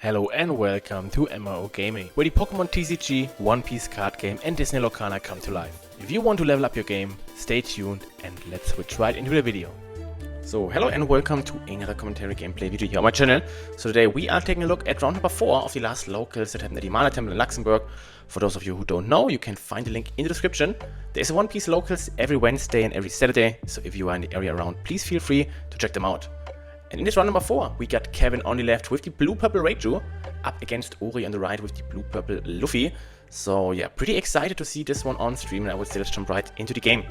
Hello and welcome to MMO Gaming, where the Pokemon TCG, One Piece card game and Disney Locana come to life. If you want to level up your game, stay tuned and let's switch right into the video. So hello and welcome to another commentary gameplay video here on my channel. So today we are taking a look at round number 4 of the last locals that happened at the Mana Temple in Luxembourg. For those of you who don't know, you can find the link in the description. There's a One Piece locals every Wednesday and every Saturday, so if you are in the area around, please feel free to check them out. And in this round number 4, we got Kevin on the left with the blue-purple Reiju, up against Ori on the right with the blue-purple Luffy. So yeah, pretty excited to see this one on stream, and I would say let's jump right into the game.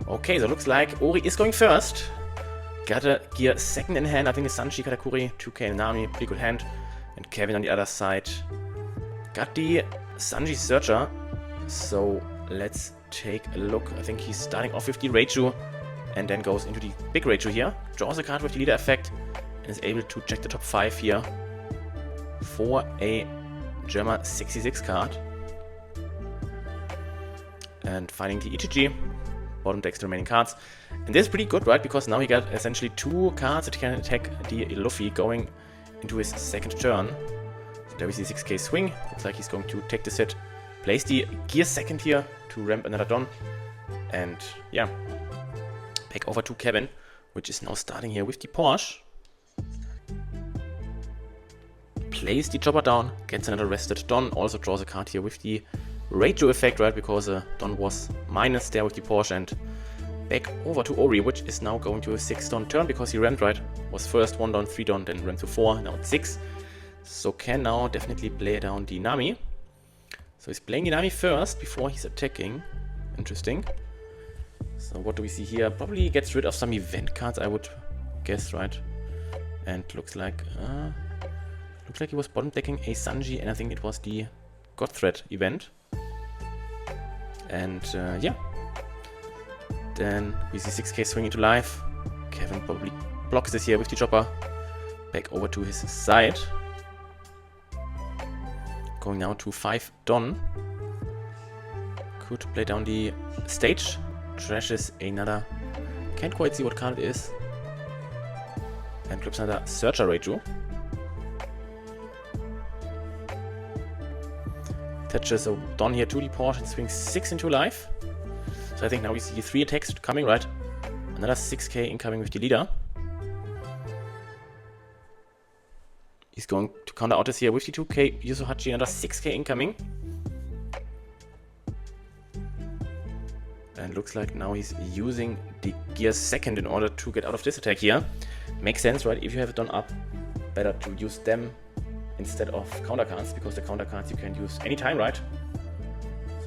Okay, so looks like Ori is going first. Got a gear second in hand, I think the Sanji, Katakuri, 2k Nami, pretty good hand. And Kevin on the other side got the Sanji Searcher. So let's take a look. I think he's starting off with the Reiju, and then goes into the big Reiju here, draws a card with the leader effect, and is able to check the top 5 here for a Germa 66 card. And finding the ETG, bottom decks the remaining cards. And this is pretty good, right? Because now he got essentially 2 cards that can attack the Luffy going into his second turn. So there we see 6k swing. Looks like he's going to take this hit, place the gear second here to ramp another Don. And yeah, back over to Kevin, which is now starting here with the Porsche. Plays the chopper down, gets another rested Don, also draws a card here with the Reiju effect, right? Because Don was minus there with the Porsche. And back over to Ori, which is now going to a 6 Don turn because he ramped, right? Was first 1 Don, 3 Don, then ramped to 4, now it's 6. So can now definitely play down the Nami. So he's playing the Nami first before he's attacking. Interesting. So what do we see here? Probably gets rid of some event cards, I would guess, right? And looks like he was bottom decking a Sanji, and I think it was the God Threat event. And yeah, then we see 6k swing into life. Kevin probably blocks this here with the chopper. Back over to his side. Going now to 5 Don. Could play down the stage. Trashes another, can't quite see what card it is, and clips another Searcher Reiju. Attaches a Don here to the Porsche and swings 6 into life. So I think now we see 3 attacks coming, right? Another 6k incoming with the leader. He's going to counter out this here with the 2k Yuzuhachi, another 6k incoming. And looks like now he's using the gear second in order to get out of this attack here. Makes sense, right? If you have it done up, better to use them instead of counter cards, because the counter cards you can use anytime, right?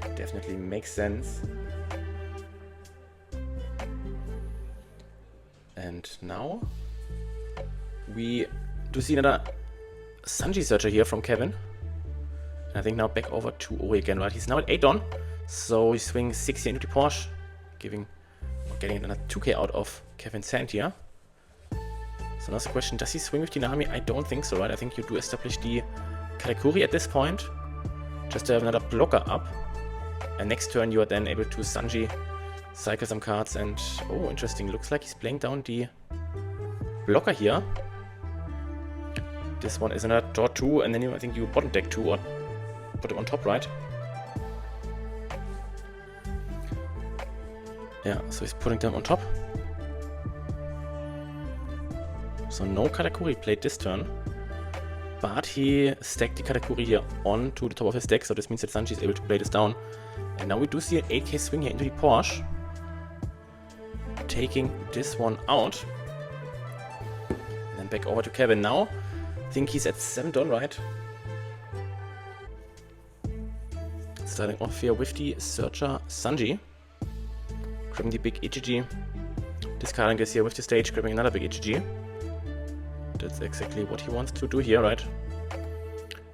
So definitely makes sense. And now we do see another Sanji Searcher here from Kevin. And I think now back over to Ori again, right? He's now at 8 on. So he swings 60 into the Porsche, getting another 2k out of Kevin's hand here. So now the question, does he swing with the Nami? I don't think so, right? I think you do establish the Katakuri at this point, just to have another blocker up. And next turn you are then able to Sanji, cycle some cards, and oh, interesting, looks like he's playing down the blocker here. This one is another draw 2, and then I think you bottom deck 2 or put them on top, right? Yeah, so he's putting them on top. So no Katakuri played this turn. But he stacked the Katakuri here onto the top of his deck, so this means that Sanji is able to play this down. And now we do see an 8k swing here into the Porsche. Taking this one out. And then back over to Kevin now. I think he's at 7 Don, right? Starting off here with the Searcher Sanji. Grabbing the big ETG, discarding this here with the stage, grabbing another big ETG. That's exactly what he wants to do here, right?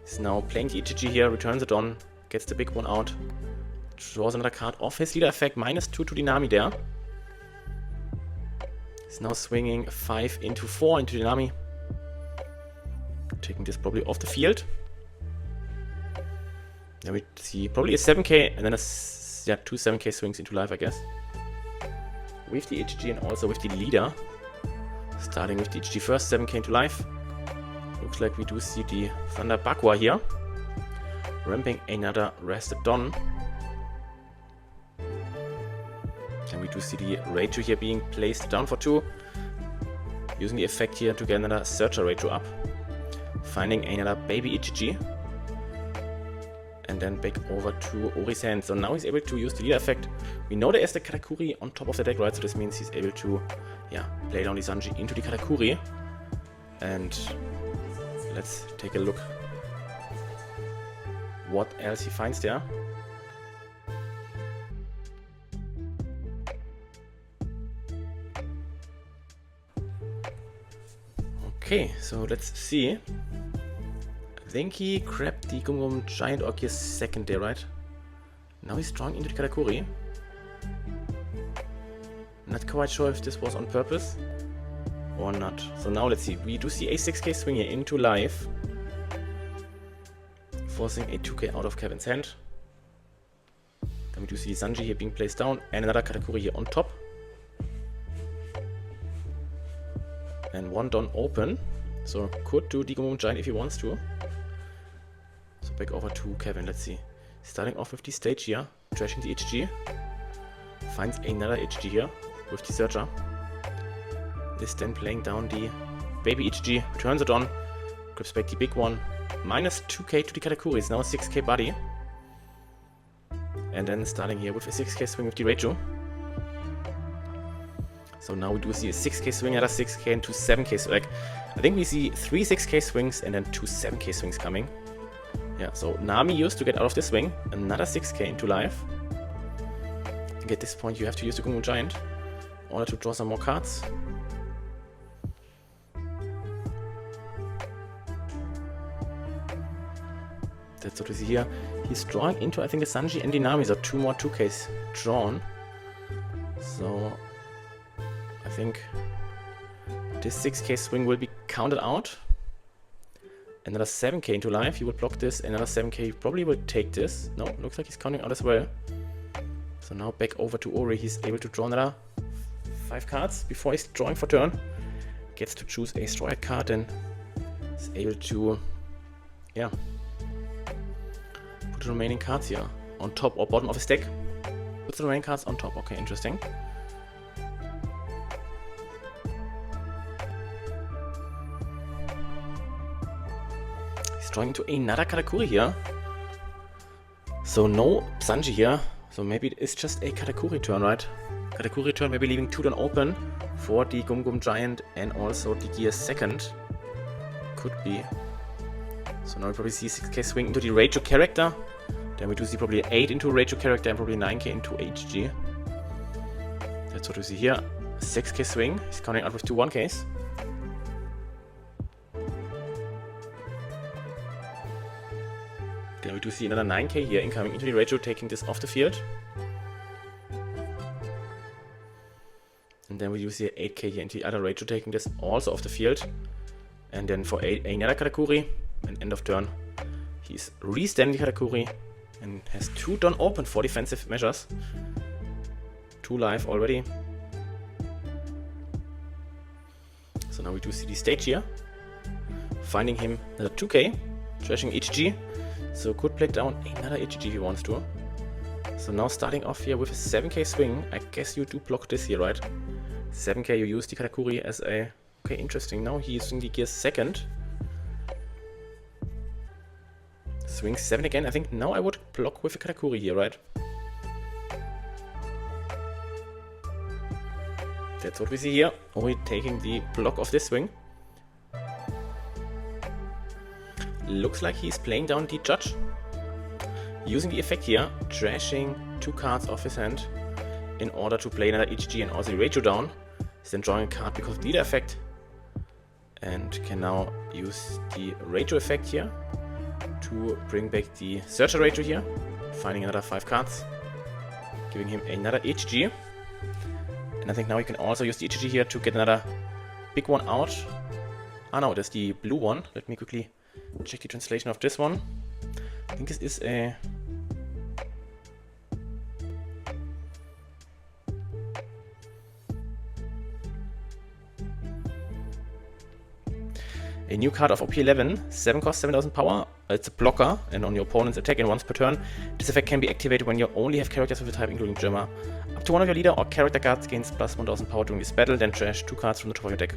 He's now playing the ETG here, returns it on, gets the big one out, draws another card off his leader effect, -2 to the Nami there. He's now swinging 5 into 4 into the Nami. Taking this probably off the field. Then we see probably a 7k and then a 2 7k swings into life, I guess. With the ETG and also with the leader. Starting with the ETG first, 7k into life. Looks like we do see the Thunder Bagua here, ramping another rested Don. And we do see the Reiju here being placed down for 2, using the effect here to get another Searcher Reiju up, finding another baby Ichiji, and then back over to Ori's hand. So now he's able to use the leader effect. We know there is the Katakuri on top of the deck, right? So this means he's able to, play down the Sanji into the Katakuri. And let's take a look what else he finds there. Okay, so let's see. I think he grabbed the Gum Giant Orc here second there, right? Now he's drawing into the Katakuri. Not quite sure if this was on purpose or not. So now let's see. We do see a 6k swing here into life, forcing a 2k out of Kevin's hand. Then we do see Sanji here being placed down and another Katakuri here on top. And one Don open, so could do the Gum Giant if he wants to. So back over to Kevin, let's see. Starting off with the stage here, trashing the HG. Finds another HG here with the Searcher. Is then playing down the baby HG, turns it on, grabs back the big one. Minus 2k to the Katakuri, it's now a 6k body. And then starting here with a 6k swing with the Reiju. So now we do see a 6k swing, another 6k and 2 7k swing. I think we see 3 6k swings and then 2 7k swings coming. Yeah, so Nami used to get out of the swing, another 6k into life. I think at this point you have to use the Gungun Giant in order to draw some more cards. That's what we see here. He's drawing into, I think, a Sanji and the Nami, so 2 more 2ks drawn. So I think this 6k swing will be counted out. Another 7k into life, he will block this. Another 7k probably will take this. No, looks like he's counting out as well. So now back over to Ori, he's able to draw another 5 cards before he's drawing for turn. Gets to choose a straw hat card and is able to, put the remaining cards here on top or bottom of his deck. Put the remaining cards on top, okay, interesting. Drawing into another Katakuri here. So no Sanji here. So maybe it's just a Katakuri turn, right? Katakuri turn, maybe leaving 2 Don open for the Gum Gum Giant and also the Gear second. Could be. So now we probably see 6k swing into the Reiju character. Then we do see probably 8 into Reiju character and probably 9k into HG. That's what we see here. 6k swing. He's counting out with 2 1ks. Then we do see another 9k here incoming into the Reiju, taking this off the field. And then we do see 8k here into the other Reiju, taking this also off the field. And then for another Katakuri, and end of turn, he's re-standing the Katakuri and has 2 Don open for defensive measures. 2 life already. So now we do see the stage here. Finding him another 2k, trashing HG. So could play down another HG if he wants to. So now starting off here with a 7k swing. I guess you do block this here, right? 7k, you use the Katakuri as a... Okay, interesting. Now he's using the Gear second. Swing 7 again. I think now I would block with a Katakuri here, right? That's what we see here. Ori taking the block of this swing. Looks like he's playing down the Judge. Using the effect here, trashing 2 cards off his hand in order to play another HG and also the Reiju down. He's then drawing a card because of the leader effect. And can now use the Reiju effect here to bring back the Searcher Reiju here. Finding another 5 cards. Giving him another HG. And I think now he can also use the HG here to get another big one out. Ah no, there's the blue one. Let me quickly check the translation of this one. I think this is a... A new card of OP11, 7 cost, 7000 power. It's a blocker, and on your opponent's attack and once per turn, this effect can be activated when you only have characters with the type, including Gemma. Up to one of your leader or character cards gains plus 1000 power during this battle, then trash 2 cards from the top of your deck.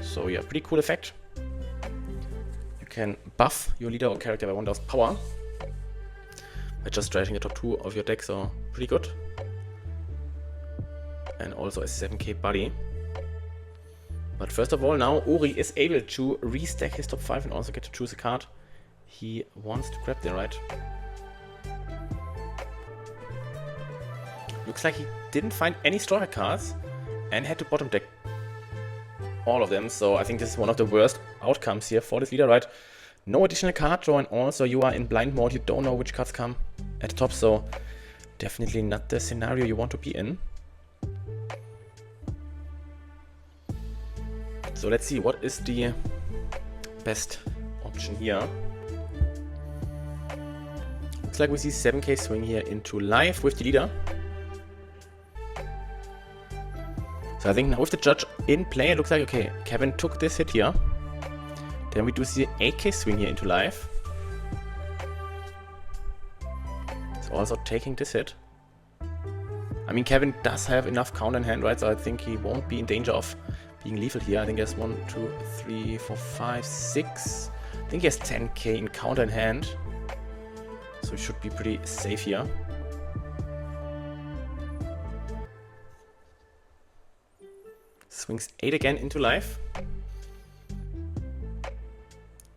So yeah, pretty cool effect. You can buff your leader or character by 1000 power by just trashing the top 2 of your deck, so pretty good. And also a 7k body. But first of all, now Ori is able to restack his top 5 and also get to choose a card he wants to grab there, right? Looks like he didn't find any straw hat cards and had to bottom deck all of them, so I think this is one of the worst outcomes here for this leader, right? No additional card draw, and also you are in blind mode, you don't know which cards come at the top, so definitely not the scenario you want to be in. So let's see, what is the best option here? Looks like we see 7k swing here into life with the leader. So I think now with the judge in play, it looks like, okay, Kevin took this hit here. Then we do see 8k swing here into life. He's also taking this hit. I mean, Kevin does have enough counter in hand, right? So I think he won't be in danger of being lethal here. I think he has 1, 2, 3, 4, 5, 6. I think he has 10k in counter in hand. So he should be pretty safe here. Swings 8 again into life.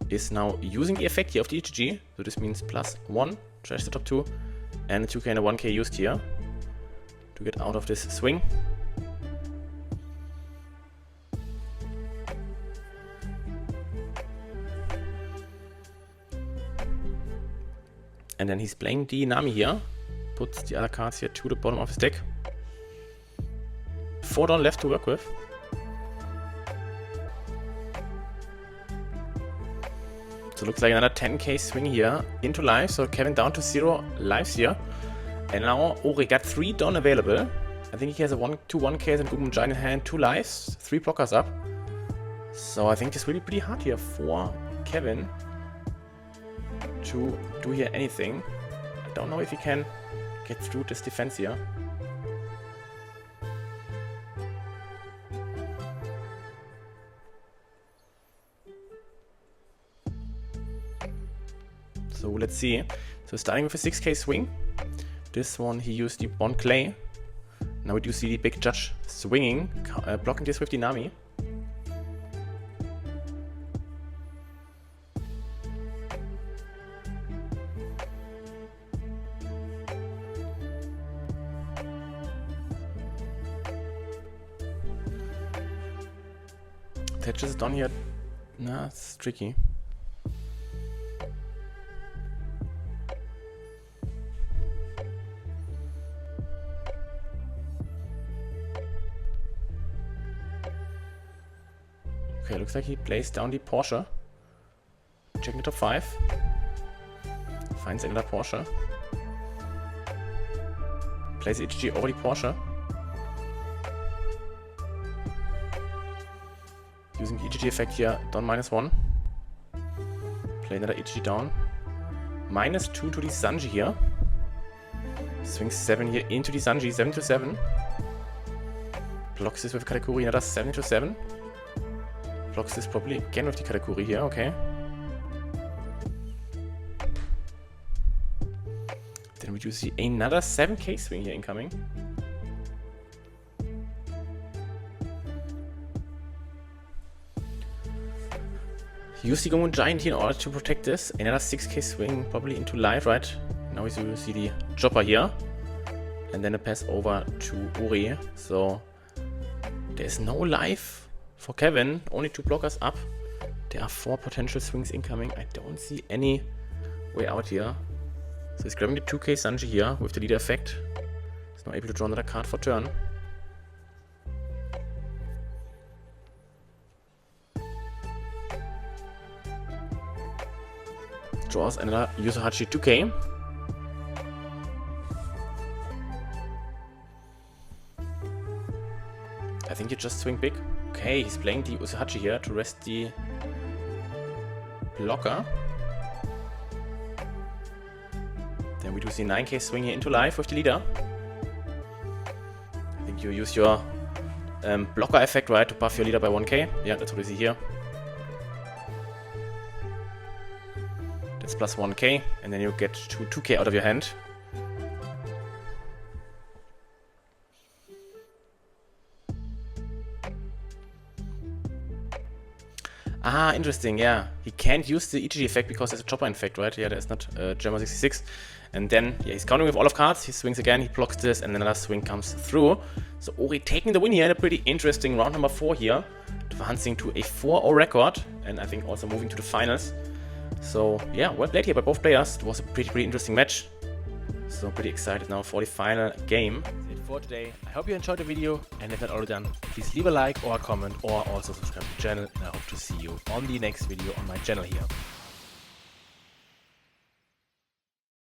Is now using the effect here of the ETG. So this means +1, trash the top 2. And a 2k and a 1k used here to get out of this swing. And then he's playing the Nami here. Puts the other cards here to the bottom of his deck. 4 down left to work with. So looks like another 10k swing here into life. So Kevin down to 0 lives here. And now Ori got 3 down available. I think he has a 2 1ks and Gugum Giant in hand, 2 lives, 3 blockers up. So I think this will be pretty hard here for Kevin to do here anything. I don't know if he can get through this defense here. So let's see. So starting with a 6k swing. This one he used the Bond Clay. Now we do see the big judge swinging, blocking this with the Nami. Tetris is down here. Nah, it's tricky. Okay, looks like he plays down the Porsche. Checking the top 5. Finds another Porsche. Plays the HG over the Porsche. Using the EGG effect here, down -1. Play another EGG down. -2 to the Sanji here. Swings 7 here into the Sanji, 7 to 7. Blocks this with Katakuri, another 7 to 7. Blocks this probably again with the Katakuri here, okay. Then we do see another 7k swing here incoming. Use the Gomon Giant here in order to protect this. Another 6k swing probably into life, right? Now we see the Chopper here. And then a pass over to Uri. So there's no life for Kevin. Only 2 blockers up. There are 4 potential swings incoming. I don't see any way out here. So he's grabbing the 2k Sanji here with the leader effect. He's now able to draw another card for turn. Draws another Yusahachi 2k. I think you just swing big. Okay, he's playing the Usahachi here to rest the blocker. Then we do see 9k swing here into life with the leader. I think you use your blocker effect, right, to buff your leader by 1k. Yeah, that's what we see here. That's plus 1k, and then you get 2k out of your hand. Ah, interesting, yeah. He can't use the EGG effect because there's a chopper effect, right? Yeah, there's not Gemma 66. And then, yeah, he's countering with all of cards. He swings again, he blocks this, and then another swing comes through. So Ori taking the win here in a pretty interesting round number 4 here. Advancing to a 4-0 record, and I think also moving to the finals. So, yeah, well played here by both players. It was a pretty interesting match. So, pretty excited now for the final game. That's it for today. I hope you enjoyed the video, and if not already done, please leave a like or a comment, or also subscribe to the channel, and I hope to see you on the next video on my channel here.